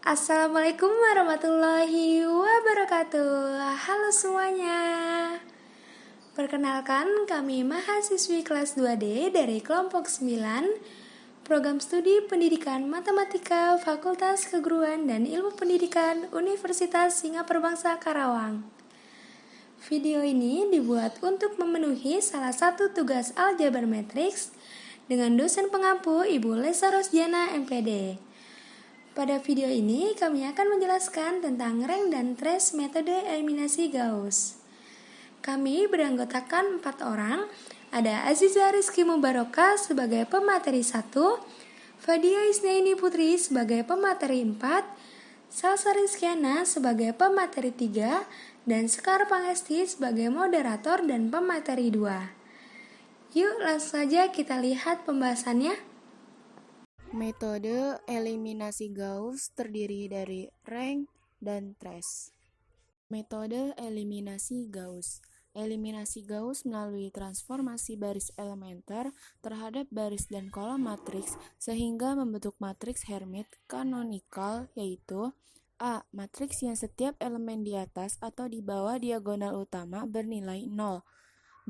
Assalamualaikum warahmatullahi wabarakatuh. Halo semuanya. Perkenalkan, kami mahasiswi kelas 2D dari kelompok 9 Program Studi Pendidikan Matematika Fakultas Keguruan dan Ilmu Pendidikan Universitas Singapura Bangsa Karawang. Video ini dibuat untuk memenuhi salah satu tugas aljabar matriks dengan dosen pengampu Ibu Lesa Rosdiana MPD. Pada video ini kami akan menjelaskan tentang rank dan trace metode eliminasi Gauss. Kami beranggotakan 4 orang, ada Aziza Rizky Mubaroka sebagai pemateri 1, Fadia Isnaini Putri sebagai pemateri 4, Salsa Rizkyana sebagai pemateri 3, dan Sekar Pangesti sebagai moderator dan pemateri 2. Yuk langsung saja kita lihat pembahasannya. Metode eliminasi Gauss terdiri dari rank dan trace. Metode eliminasi Gauss. Eliminasi Gauss melalui transformasi baris elementer terhadap baris dan kolom matriks sehingga membentuk matriks Hermite kanonikal, yaitu A. Matriks yang setiap elemen di atas atau di bawah diagonal utama bernilai 0.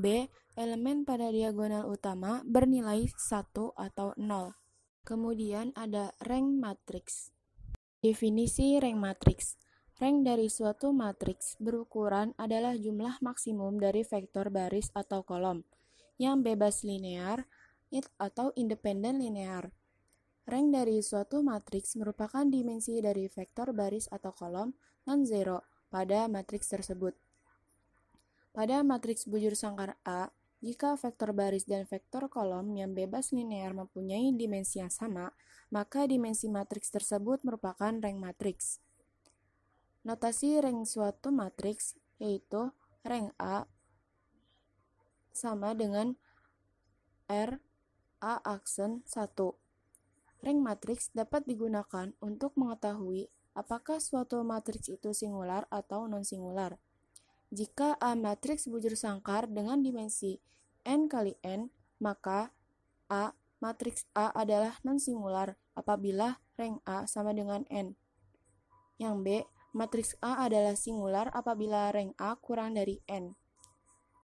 B. Elemen pada diagonal utama bernilai 1 atau 0. Kemudian ada rank matriks. Definisi rank matriks. Rank dari suatu matriks berukuran adalah jumlah maksimum dari vektor baris atau kolom yang bebas linear atau independen linear. Rank dari suatu matriks merupakan dimensi dari vektor baris atau kolom non-zero pada matriks tersebut. Pada matriks bujur sangkar A, jika vektor baris dan vektor kolom yang bebas linear mempunyai dimensi yang sama, maka dimensi matriks tersebut merupakan rank matriks. Notasi rank suatu matriks yaitu rank A sama dengan R A aksen 1. Rank matriks dapat digunakan untuk mengetahui apakah suatu matriks itu singular atau non-singular. Jika A matriks bujur sangkar dengan dimensi n kali n, maka A matriks A adalah non-singular apabila rank A sama dengan n. Yang B, matriks A adalah singular apabila rank A kurang dari n.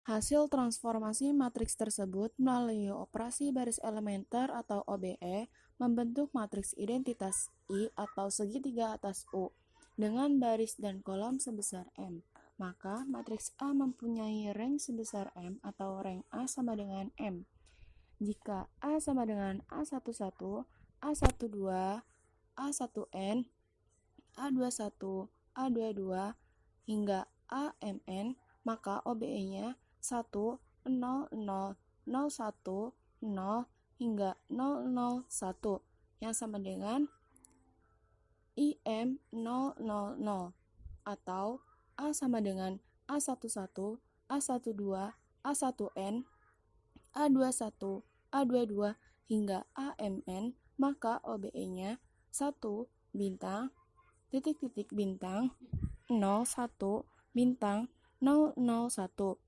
Hasil transformasi matriks tersebut melalui operasi baris elementer atau OBE membentuk matriks identitas I atau segitiga atas U dengan baris dan kolom sebesar M. Maka matriks A mempunyai rank sebesar M atau rank A sama dengan M. Jika A sama dengan A11, A12, A1N, A21, A22 hingga AMN, maka OBE-nya 1, 0, 0, 0, 1, 0 hingga 001 yang sama dengan IM 000 atau A sama dengan A11, A12, A1N, A21, A22 hingga AMN, maka OBE-nya 1 bintang, titik-titik bintang, 01 bintang, 001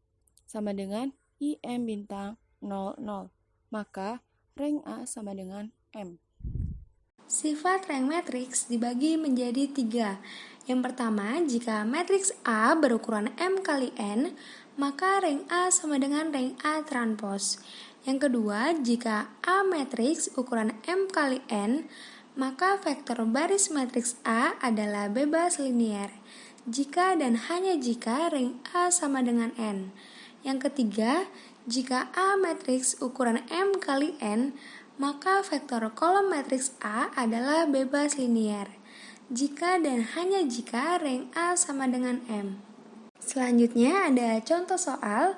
sama dengan IM bintang 00. Maka rank A sama dengan M. Sifat rank matriks dibagi menjadi 3. Yang pertama, jika matriks A berukuran M kali N, maka rank A sama dengan rank A transpose. Yang kedua, jika A matriks ukuran M kali N, maka vektor baris matriks A adalah bebas linear. Jika dan hanya jika rank A sama dengan N. Yang ketiga, jika A matriks ukuran M kali N, maka vektor kolom matriks A adalah bebas linear. Jika dan hanya jika rank A sama dengan M. Selanjutnya ada contoh soal.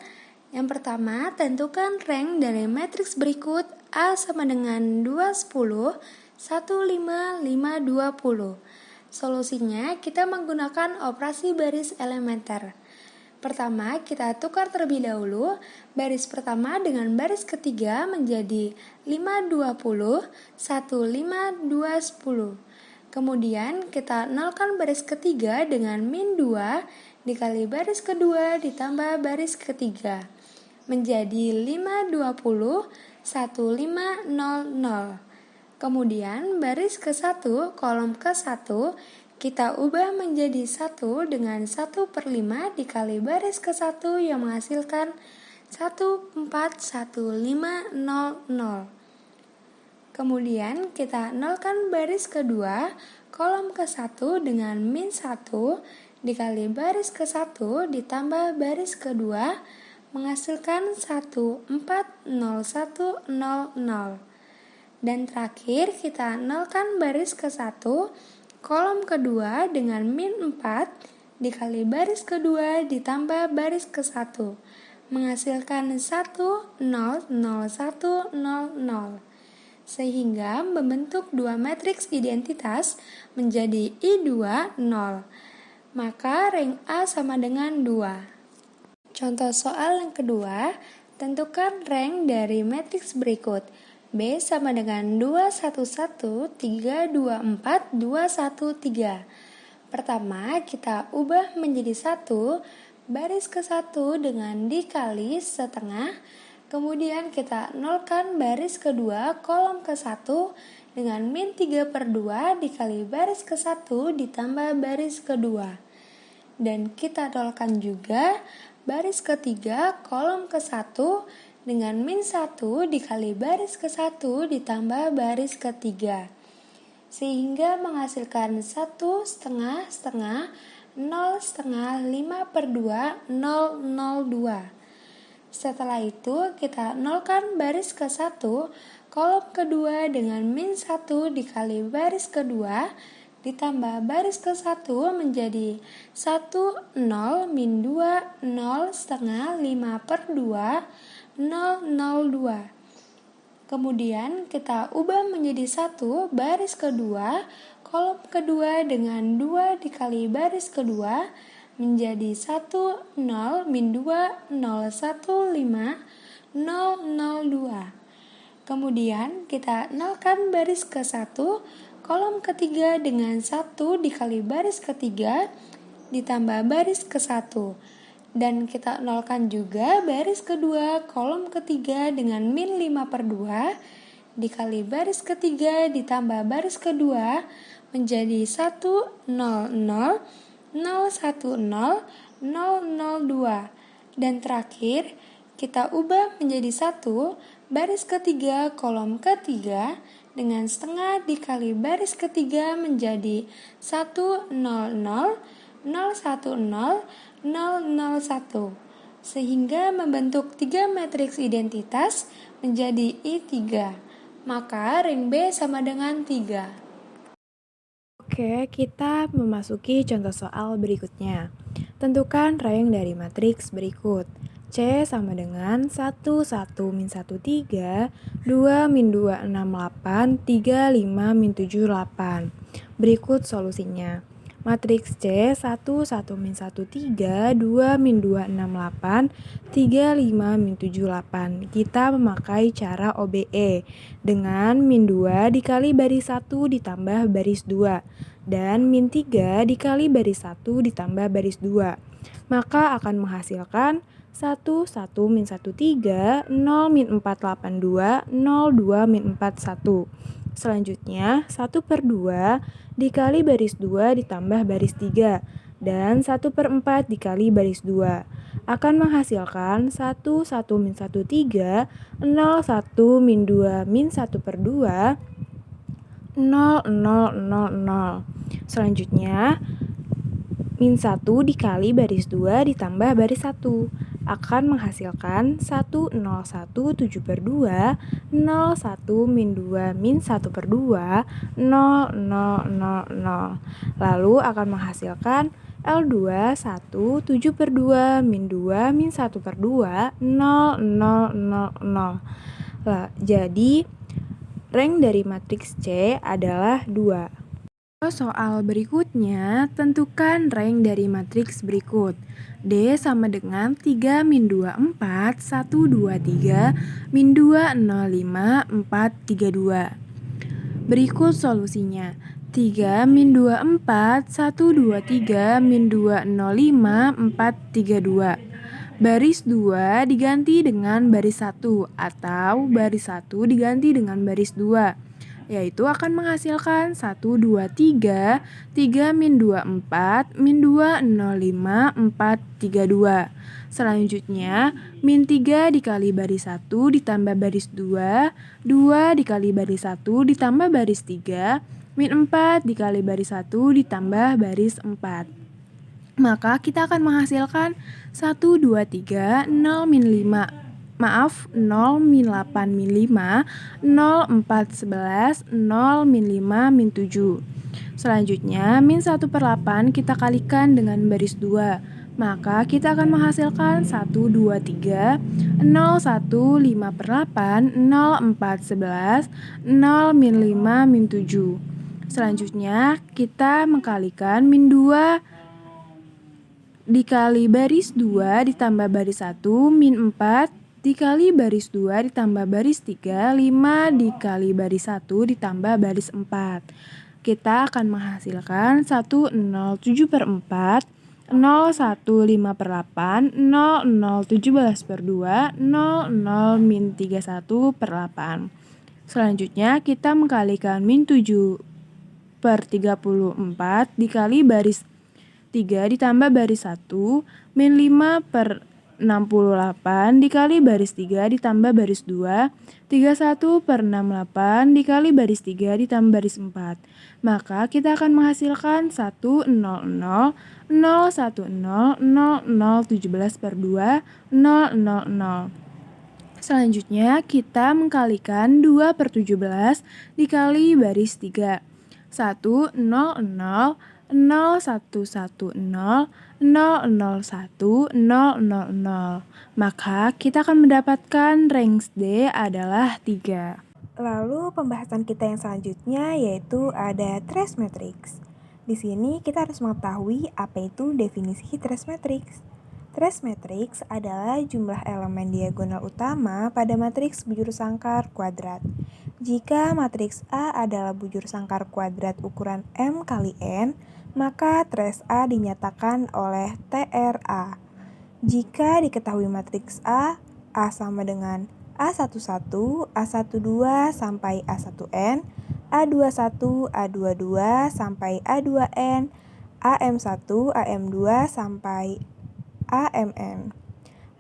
Yang pertama, tentukan rank dari matriks berikut A sama dengan 210, 15, 5, 20. Solusinya kita menggunakan operasi baris elementer. Pertama, kita tukar terlebih dahulu baris pertama dengan baris ketiga menjadi 5, 20, 1, 5, 2, 10. Kemudian kita nolkan baris ketiga dengan min 2 dikali baris kedua ditambah baris ketiga menjadi 5, 20, 1, 5, 0, 0. Kemudian baris ke-1, kolom ke-1, kita ubah menjadi 1 dengan 1/5 dikali baris ke-1 yang menghasilkan 141500. Kemudian kita nolkan baris kedua, kolom ke-1 dengan min 1 dikali baris ke-1 ditambah baris kedua menghasilkan 140100. Dan terakhir kita nolkan baris ke-1, kolom kedua dengan min 4 dikali baris kedua ditambah baris ke-1 menghasilkan 100100. Sehingga membentuk dua matriks identitas menjadi I2, 0. Maka rank A sama dengan 2. Contoh soal yang kedua, tentukan rank dari matriks berikut. B sama dengan 2, 1, 1, 3, 2, 4, 2, 1, 3. Pertama, kita ubah menjadi 1, baris ke-1 dengan dikali setengah. Kemudian kita nolkan baris kedua, kolom ke-1 dengan min 3/2 dikali baris ke-1 ditambah baris kedua. Dan kita nolkan juga baris ketiga, kolom ke-1 dengan min 1 dikali baris ke-1 ditambah baris ketiga. Sehingga menghasilkan 1 setengah setengah 0 setengah 5/2 002. Setelah itu kita nolkan baris ke-1, kolom kedua dengan min 1 dikali baris kedua ditambah baris ke-1 menjadi 1 0 min 2 0 setengah 5/2 002. Kemudian kita ubah menjadi 1, baris kedua, kolom kedua dengan 2 dikali baris kedua menjadi 1 0 min 2 0 1 5 002. Kemudian kita nolkan baris ke-1, kolom ketiga dengan 1 dikali baris ketiga ditambah baris ke-1. Dan kita nolkan juga baris kedua, kolom ketiga dengan min 5/2 dikali baris ketiga ditambah baris kedua menjadi 1 0 0 0 1 0 002. Dan terakhir kita ubah menjadi 1, baris ketiga, kolom ketiga dengan setengah dikali baris ketiga menjadi 1 0 0 0 1 0 001, sehingga membentuk 3 matriks identitas menjadi I3. Maka rank B sama dengan 3. Oke, kita memasuki contoh soal berikutnya. Tentukan rank dari matriks berikut. C sama dengan 1, 1, min 1, 3, 2, min 2, 6, 8, 3, 5, min 7, 8. Berikut solusinya. Matriks C 1, 1, min 1, 3, 2, min 2, 6, 8, 3, 5, min 7, 8. Kita memakai cara OBE dengan min 2 dikali baris 1 ditambah baris 2 dan min 3 dikali baris 1 ditambah baris 2. Maka akan menghasilkan 1, 1, min 1, 3, 0, min 4, 8, 2, 0, 2, min 4, 1. Selanjutnya 1/2 dikali baris 2 ditambah baris 3 dan 1/4 dikali baris 2 akan menghasilkan 1, 1, min 1, 3, 0, 1, min 2, min 1/2, 0, 0, 0, 0. Selanjutnya min 1 dikali baris 2 ditambah baris 1 akan menghasilkan 1, 0, 1, 7/2, 0, 1, min 2, min 1/2, 0, 0, 0, 0. Lalu akan menghasilkan L2, 1, 7/2, min 2, min 1/2, 0, 0, 0, 0. Jadi, rank dari matriks C adalah 2. Soal berikutnya, tentukan rank dari matriks berikut. D sama dengan 3, min 2, 4, 1, 2, 3, min 2, 0, 5, 4, 3, 2. Berikut solusinya. 3, min 2, 4, 1, 2, 3, min 2, 0, 5, 4, 3, 2. Baris 2 diganti dengan baris 1 atau baris 1 diganti dengan baris 2. yaitu akan menghasilkan 1, 2, 3, 3 min 2, 4, min 2, 0, 5, 4, 3, 2. Selanjutnya, min 3 dikali baris 1 ditambah baris 2, 2 dikali baris 1 ditambah baris 3, min 4 dikali baris 1 ditambah baris 4. Maka kita akan menghasilkan 1, 2, 3, 0, min 5. 0, min 8, min 5, 0, 4, 11, 0, min 5, min 7. Selanjutnya, min 1 per 8 kita kalikan dengan baris 2. Maka kita akan menghasilkan 1, 2, 3, 0, 1, 5 per 8, 0, 4, 11, 0, min 5, min 7. Selanjutnya, kita mengkalikan min 2 dikali baris 2 ditambah baris 1, min 4 dikali baris 2 ditambah baris 3, 5 dikali baris 1 ditambah baris 4. Kita akan menghasilkan 1, 0, 7 per 4, 0, 1, 5 per 8, 0, 0, 17 per 2, 0, 0, min 31 per 8. Selanjutnya kita mengkalikan min 7 per 34 dikali baris 3 ditambah baris 1, min 5 per 68 dikali baris 3 ditambah baris 2, 31 per 68 dikali baris 3 ditambah baris 4. Maka kita akan menghasilkan 1, 0, 0, 0, 1, 0, 0, 0, 17 per 2, 0, 0, 0. Selanjutnya kita mengkalikan 2 per 17 dikali baris 3. 1, 0, 0, 0, 1, 1, 0, 0, 0, 1, 0, 0. Maka kita akan mendapatkan range D adalah 3. Lalu pembahasan kita yang selanjutnya yaitu ada trace matrix. Di sini kita harus mengetahui apa itu definisi trace matrix. Trace matrix adalah jumlah elemen diagonal utama pada matriks bujur sangkar kuadrat. Jika matriks A adalah bujur sangkar kuadrat ukuran M kali N, maka trace A dinyatakan oleh TRA. Jika diketahui matriks A sama dengan A11, A12 sampai A1N, A21, A22 sampai A2N, AM1, AM2 sampai AMN.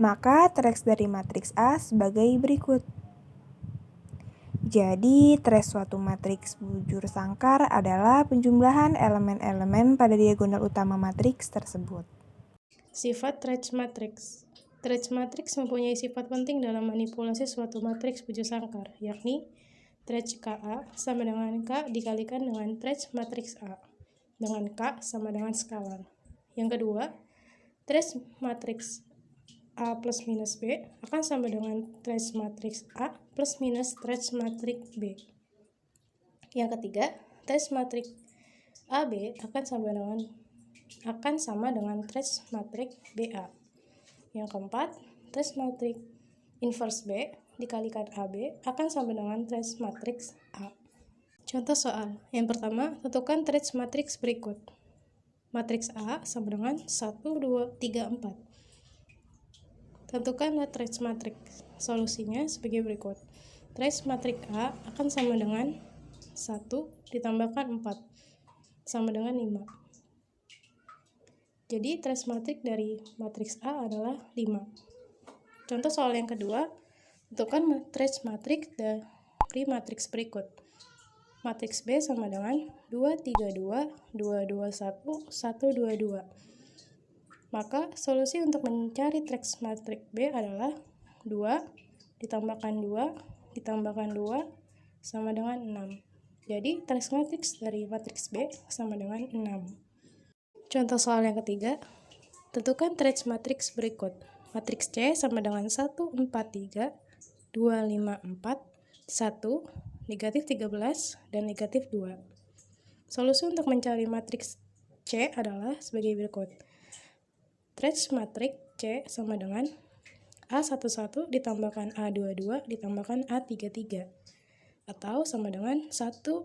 Maka trace dari matriks A sebagai berikut. Jadi, trace suatu matriks bujur sangkar adalah penjumlahan elemen-elemen pada diagonal utama matriks tersebut. Sifat trace matrix. Trace matrix mempunyai sifat penting dalam manipulasi suatu matriks bujur sangkar, yakni trace KA sama dengan K dikalikan dengan trace matriks A, dengan K sama dengan skalar. Yang kedua, trace matriks A plus minus B akan sama dengan trace matriks A plus minus trace matriks B. Yang ketiga, trace matriks AB akan sama dengan trace matriks BA. Yang keempat, trace matriks inverse B dikalikan AB akan sama dengan trace matriks A. Contoh soal. Yang pertama, tentukan trace matriks berikut. Matriks A sama dengan 1, 2, 3, 4. Tentukanlah trace matriks. Solusinya sebagai berikut. Trace matriks A akan sama dengan 1 ditambahkan 4 sama dengan 5. Jadi trace matriks dari matriks A adalah 5. Contoh soal yang kedua, tentukan trace matriks dari matriks berikut. Matriks B sama dengan 2, 3, 2, 2, 2, 1, 1, 2, 2. Maka solusi untuk mencari trace matriks B adalah 2 ditambahkan 2 ditambahkan 2 sama dengan 6. Jadi trace matriks dari matriks B sama dengan 6. Contoh soal yang ketiga, tentukan trace matriks berikut. Matriks C sama dengan 1, 4, 3, 2, 5, 4, 1, negatif 13, dan negatif 2. Solusi untuk mencari matriks C adalah sebagai berikut. Trace matriks C sama dengan A11 ditambahkan A22 ditambahkan A33, atau sama dengan 1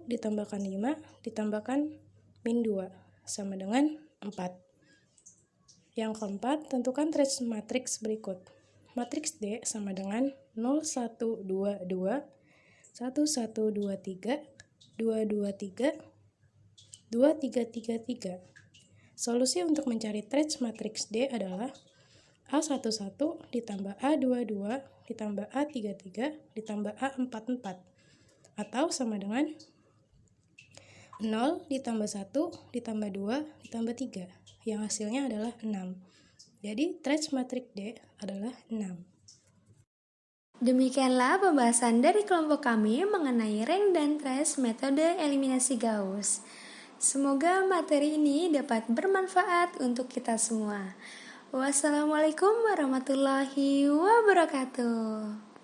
ditambahkan 5 ditambahkan min 2 sama dengan 4. Yang keempat, tentukan trace matriks berikut. Matriks D sama dengan 0, 1, 2, 2, 1, 1, 2, 3, 2, 2, 3, 2, 3, 3, 3. Solusi untuk mencari trace matriks D adalah A11 ditambah A22 ditambah A33 ditambah A44, atau sama dengan 0 ditambah 1 ditambah 2 ditambah 3, yang hasilnya adalah 6. Jadi trace matriks D adalah 6. Demikianlah pembahasan dari kelompok kami mengenai rank dan trace metode eliminasi Gauss. Semoga materi ini dapat bermanfaat untuk kita semua. Wassalamualaikum warahmatullahi wabarakatuh.